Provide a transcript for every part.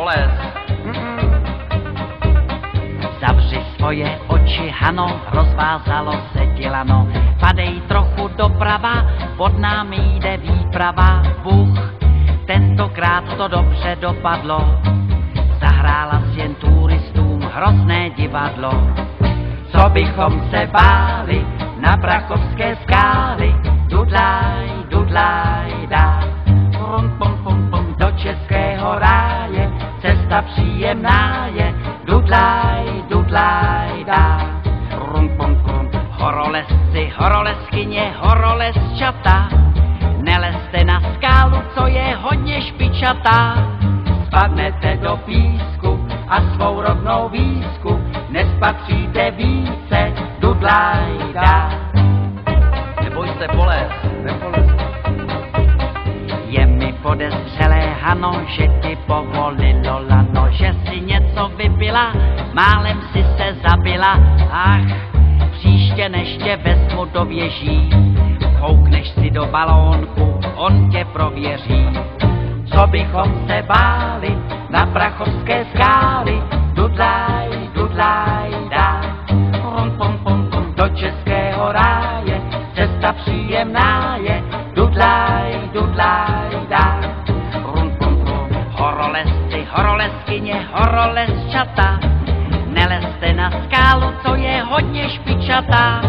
bolest. Zavři svoje oči, Hano, rozvázalo se dělano. Padej trochu doprava, pod námi jde výprava. Bůh, tentokrát to dobře dopadlo. Zahrála si jen turistům hrozné divadlo. Co bychom se báli na Prachovské skály? Dudlaj, dudlaj, dá. Pum, pum, pum, pum, do českého ráje, cesta příjemná je. Dudlaj, dudlaj, dá. Pum, pum, pum. Horolezci, horolezkyně, horolezčata, nelezte na skálu, co je hodně špičatá. Spadnete do písku a svou rovnou výzku nespatříte více. Dudlaj, dá. Neboj se bolest. Je mi podezřelé, Hano, že ti povolilo lano, že si něco vypila, málem si se zabila. Ach, příště než tě vezmu do věží, koukneš si do balónku, on tě prověří. Co bychom se báli na Prachovské skály? Dudlaj, dudlaj, dá. Pum, pum, pum, pum, do českého ráje, cesta příjemná je. Dudlaj, dudlaj, dá. Pum, pum, pum. Horolezci, horolezkyně, horolezčata, nelezte na skálu, co je hodně špičatá.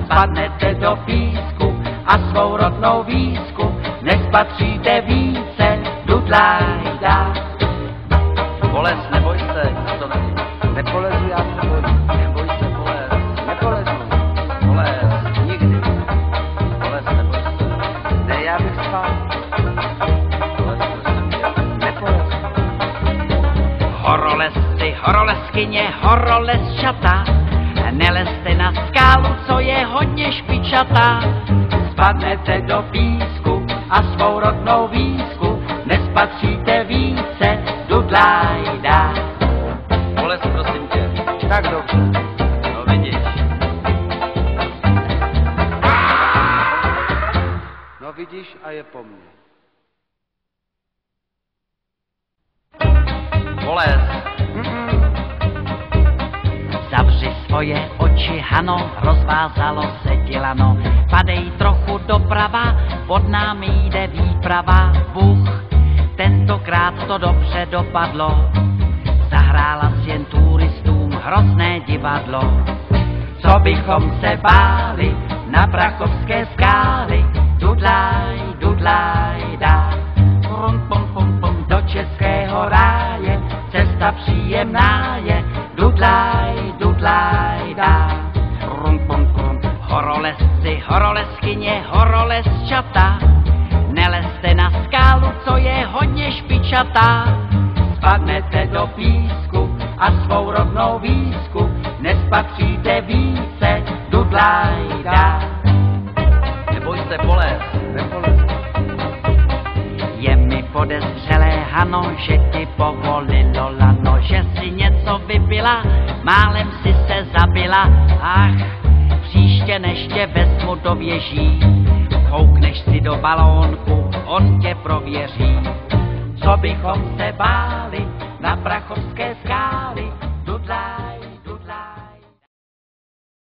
Spadnete do písku a svou rodnou výzku nespatříte více. Dudlaj, dá. Bolest, neboj se. Nepolezu, já se bojím. Neboj se bolest. Nepolezu. Bolest. Nikdy. Bolest, neboj se. Ne, já bych spal. Bolest, prosím tě. Nepolezu. Horolezci, horolezkyně, horolezčata, nelezte na skálu, co je hodně špičatá. Spadnete do písku a svou rodnou výzku nespatříte více. Dudlaj, dá. Bolest, prosím tě. Tak dobře. No vidíš. No vidíš a je po mně. Bolest. Zavři svoje oči, Hano, rozvázalo se dělano. Padej trochu doprava, pod námi jde výprava. Bůh, tentokrát to dobře dopadlo. Zahrála si jen turistům hrozné divadlo. Co bychom se báli na Prachovské skály? Dudlaj, dudlaj, dá. Pum, pum, pum, pum, do českého ráje, cesta příjemná je. Dudlaj, dudlaj, dá. Pum, pum, pum. Horolezci, horolezkyně, horolezčata, nelezte na skálu, co je hodně špičatá. Spadnete do písku a svou rovnou výzku nespatříte více. Dudlaj, dá. Neboj se bolest. Nepolezu. Je mi podezřelé, Hano, že ti povolilo lano, že si něco vypila, málem si se zabila. Ach, příště než tě vezmu do věží, koukneš si do balónku, on tě prověří. Co bychom se báli na Prachovské skály?